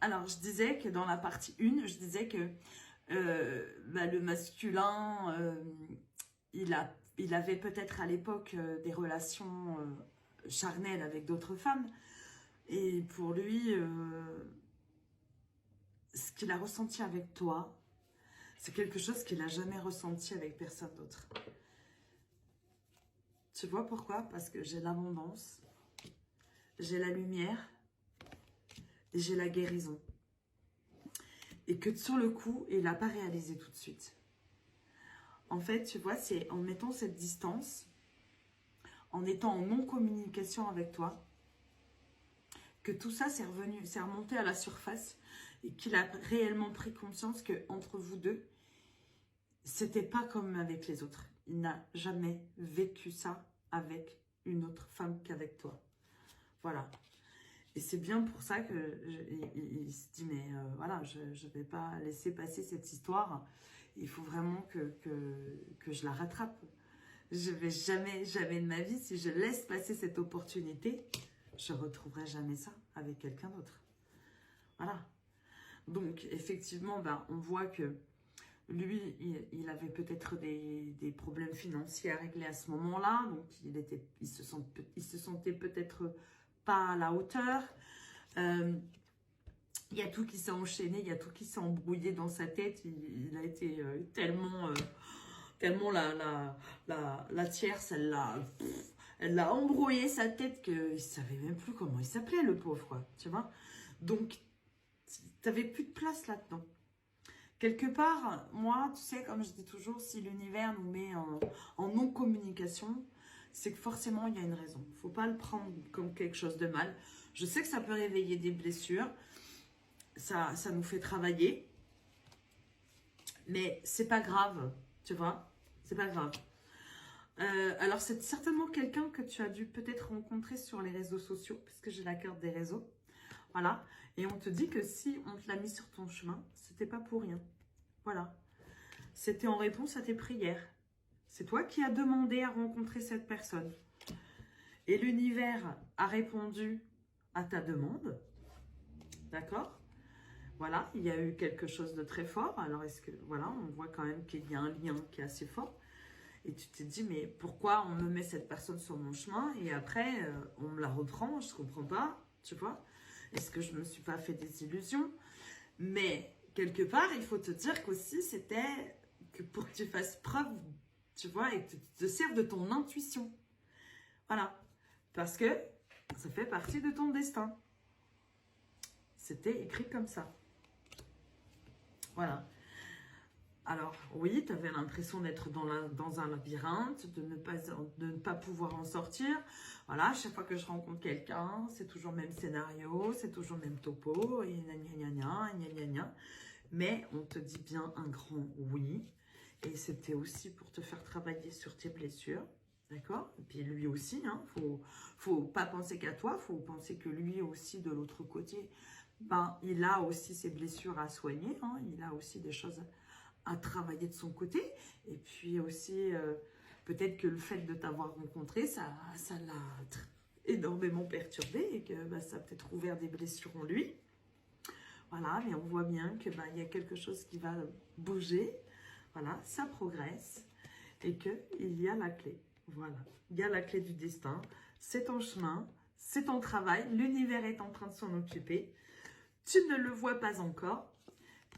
Alors, je disais que dans la partie 1, je disais que le masculin, il avait peut-être à l'époque des relations charnelles avec d'autres femmes. Et pour lui, ce qu'il a ressenti avec toi, c'est quelque chose qu'il n'a jamais ressenti avec personne d'autre. Tu vois pourquoi? Parce que j'ai l'abondance, j'ai la lumière et j'ai la guérison. Et que sur le coup, il n'a pas réalisé tout de suite. En fait, tu vois, c'est en mettant cette distance, en étant en non-communication avec toi, que tout ça c'est remonté à la surface et qu'il a réellement pris conscience que entre vous deux, c'était pas comme avec les autres. Il n'a jamais vécu ça avec une autre femme qu'avec toi. Voilà. Et c'est bien pour ça que il se dit, mais voilà, je ne vais pas laisser passer cette histoire. Il faut vraiment que je la rattrape. Je vais jamais de ma vie, si je laisse passer cette opportunité, je ne retrouverai jamais ça avec quelqu'un d'autre. Voilà. Donc, effectivement, ben, on voit que lui, il avait peut-être des problèmes financiers à régler à ce moment-là. Donc, il se sentait peut-être pas à la hauteur. Il y a tout qui s'est enchaîné, il y a tout qui s'est embrouillé dans sa tête. Il a été tellement la tierce, elle l'a embrouillé sa tête qu'il ne savait même plus comment il s'appelait, le pauvre, quoi, tu vois. Donc, tu n'avais plus de place là-dedans. Quelque part, moi, tu sais, comme je dis toujours, si l'univers nous met en non-communication, c'est que forcément, il y a une raison. Il ne faut pas le prendre comme quelque chose de mal. Je sais que ça peut réveiller des blessures. Ça nous fait travailler. Mais c'est pas grave, tu vois. C'est pas grave. Alors, c'est certainement quelqu'un que tu as dû peut-être rencontrer sur les réseaux sociaux, puisque j'ai la carte des réseaux. Voilà. Et on te dit que si on te l'a mis sur ton chemin, c'était pas pour rien. Voilà. C'était en réponse à tes prières. C'est toi qui as demandé à rencontrer cette personne. Et l'univers a répondu à ta demande. D'accord? Voilà, il y a eu quelque chose de très fort. Alors, est-ce que, voilà, on voit quand même qu'il y a un lien qui est assez fort. Et tu te dis, mais pourquoi on me met cette personne sur mon chemin et après, on me la reprend, je ne comprends pas, tu vois. Est-ce que je ne me suis pas fait des illusions? Mais, quelque part, il faut te dire qu'aussi, c'était que pour que tu fasses preuve, tu vois, et que tu te serves de ton intuition. Voilà. Parce que ça fait partie de ton destin. C'était écrit comme ça. Voilà. Alors, oui, tu avais l'impression d'être dans un labyrinthe, de ne pas pouvoir en sortir. Voilà, à chaque fois que je rencontre quelqu'un, c'est toujours le même scénario, c'est toujours le même topo, et gna gna gna gna gna gna. Mais on te dit bien un grand oui. Et c'était aussi pour te faire travailler sur tes blessures. D'accord? Et puis lui aussi, hein, faut pas penser qu'à toi, faut penser que lui aussi, de l'autre côté, ben, il a aussi ses blessures à soigner, hein, il a aussi des choses à travailler de son côté. Et puis aussi, peut-être que le fait de t'avoir rencontré, ça l'a énormément perturbé et que bah, ça a peut-être ouvert des blessures en lui. Voilà, mais on voit bien que bah, y a quelque chose qui va bouger. Voilà, ça progresse et qu'il y a la clé. Voilà, il y a la clé du destin. C'est ton chemin, c'est ton travail. L'univers est en train de s'en occuper. Tu ne le vois pas encore.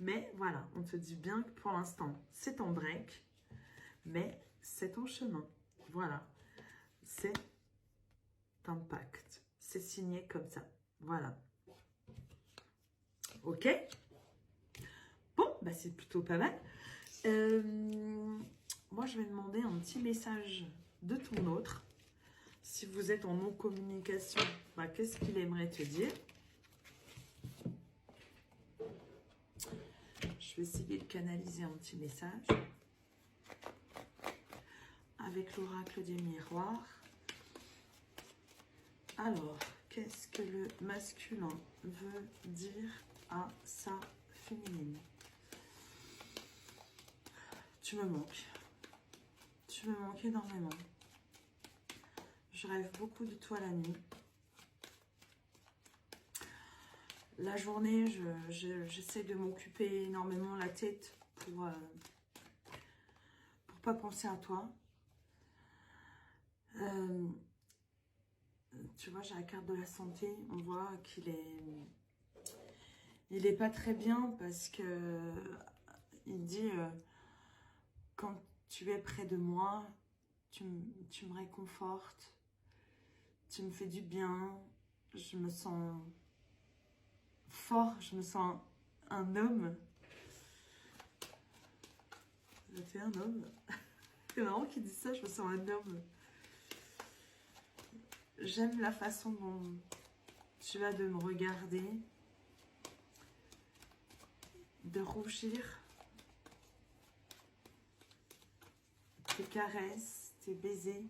Mais voilà, on te dit bien que pour l'instant, c'est en break, mais c'est ton chemin. Voilà, c'est un pacte. C'est signé comme ça. Voilà. Ok? Bon, bah c'est plutôt pas mal. Moi, je vais demander un petit message de ton autre. Si vous êtes en non-communication, bah, qu'est-ce qu'il aimerait te dire? Je vais essayer de canaliser un petit message avec l'oracle des miroirs. Alors, qu'est-ce que le masculin veut dire à sa féminine? Tu me manques. Tu me manques énormément. Je rêve beaucoup de toi la nuit. La journée, j'essaie de m'occuper énormément la tête pour pas penser à toi. Tu vois, j'ai la carte de la santé. On voit il est pas très bien parce que il dit quand tu es près de moi, tu me réconfortes, tu me fais du bien, je me sens fort, je me sens un homme. Tu es un homme. C'est marrant qu'il dise ça, je me sens un homme. J'aime la façon dont tu vas de me regarder, de rougir, tes caresses, tes baisers.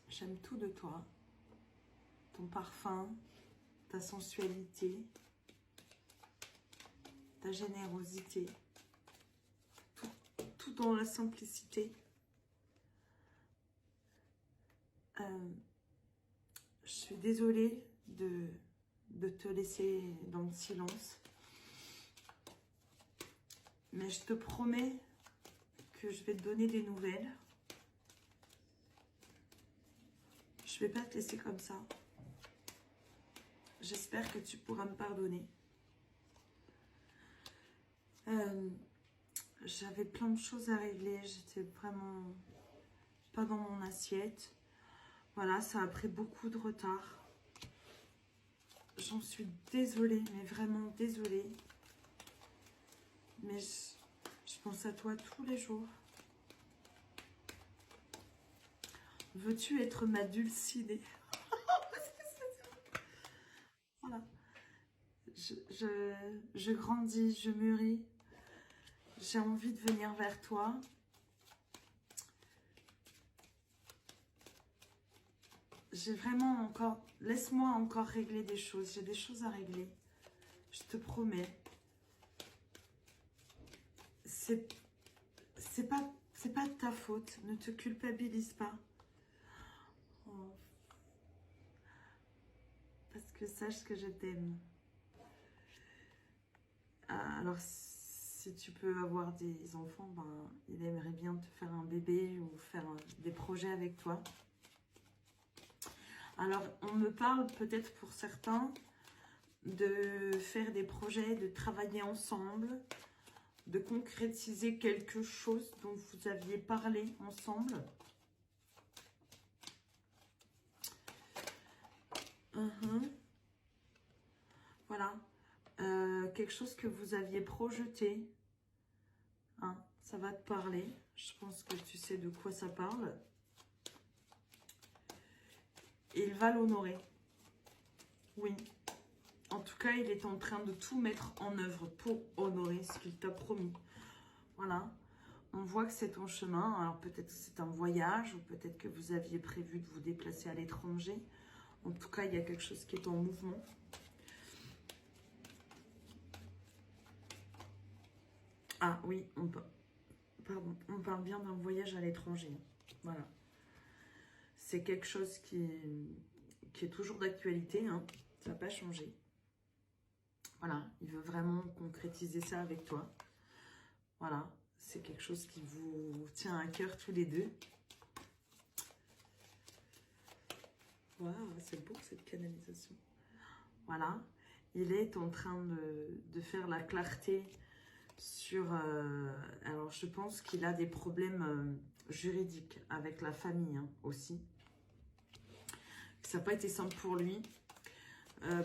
J'aime tout de toi, ton parfum, ta sensualité, ta générosité, tout dans la simplicité. Je suis désolée de te laisser dans le silence. Mais je te promets que je vais te donner des nouvelles. Je vais pas te laisser comme ça. J'espère que tu pourras me pardonner. J'avais plein de choses à régler. J'étais vraiment pas dans mon assiette. Voilà, ça a pris beaucoup de retard. J'en suis désolée, mais vraiment désolée. Mais je pense à toi tous les jours. Veux-tu être ma dulcinée? Voilà. Je grandis, je mûris. J'ai envie de venir vers toi. J'ai vraiment encore... Laisse-moi encore régler des choses. J'ai des choses à régler. Je te promets. C'est pas de ta faute. Ne te culpabilise pas. Oh. Parce que sache que je t'aime. Alors, si tu peux avoir des enfants, ben, il aimerait bien te faire un bébé ou faire des projets avec toi. Alors, on me parle peut-être pour certains de faire des projets, de travailler ensemble, de concrétiser quelque chose dont vous aviez parlé ensemble. Voilà. Quelque chose que vous aviez projeté. Hein, ça va te parler. Je pense que tu sais de quoi ça parle. Et il va l'honorer. Oui. En tout cas, il est en train de tout mettre en œuvre pour honorer ce qu'il t'a promis. Voilà. On voit que c'est ton chemin. Alors peut-être que c'est un voyage ou peut-être que vous aviez prévu de vous déplacer à l'étranger. En tout cas, il y a quelque chose qui est en mouvement. Ah oui, on parle bien d'un voyage à l'étranger. Voilà. C'est quelque chose qui est toujours d'actualité. Hein. Ça n'a pas changé. Voilà, il veut vraiment concrétiser ça avec toi. Voilà, c'est quelque chose qui vous tient à cœur tous les deux. Waouh, c'est beau cette canalisation. Voilà, il est en train de faire la clarté sur... alors, je pense qu'il a des problèmes juridiques avec la famille hein, aussi. Ça n'a pas été simple pour lui.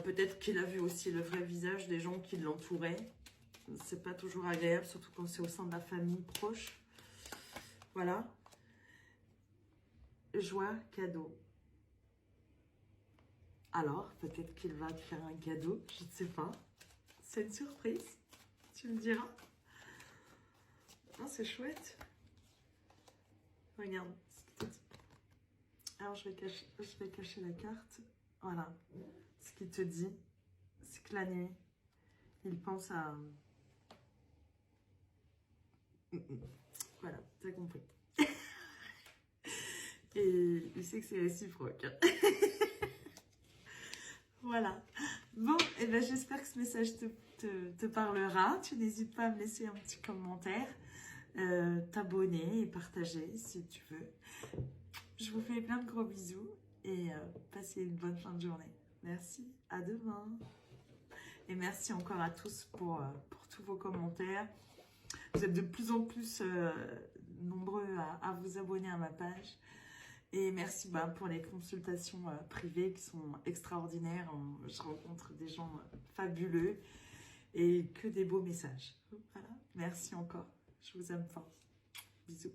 Peut-être qu'il a vu aussi le vrai visage des gens qui l'entouraient. C'est pas toujours agréable, surtout quand c'est au sein de la famille proche. Voilà. Joie, cadeau. Alors, peut-être qu'il va te faire un cadeau, je ne sais pas. C'est une surprise, tu me diras. Oh, c'est chouette. Regarde ce qu'il te dit. Alors, je vais cacher la carte. Voilà. Ce qu'il te dit, c'est que la nuit, il pense à... Voilà, t'as compris. Et il sait que c'est réciproque. Voilà. Bon, et ben j'espère que ce message te parlera. Tu n'hésites pas à me laisser un petit commentaire, t'abonner et partager si tu veux. Je vous fais plein de gros bisous et passez une bonne fin de journée. Merci, à demain. Et merci encore à tous pour tous vos commentaires. Vous êtes de plus en plus nombreux à vous abonner à ma page. Et merci pour les consultations privées qui sont extraordinaires. Je rencontre des gens fabuleux et que des beaux messages. Voilà. Merci encore. Je vous aime fort. Bisous.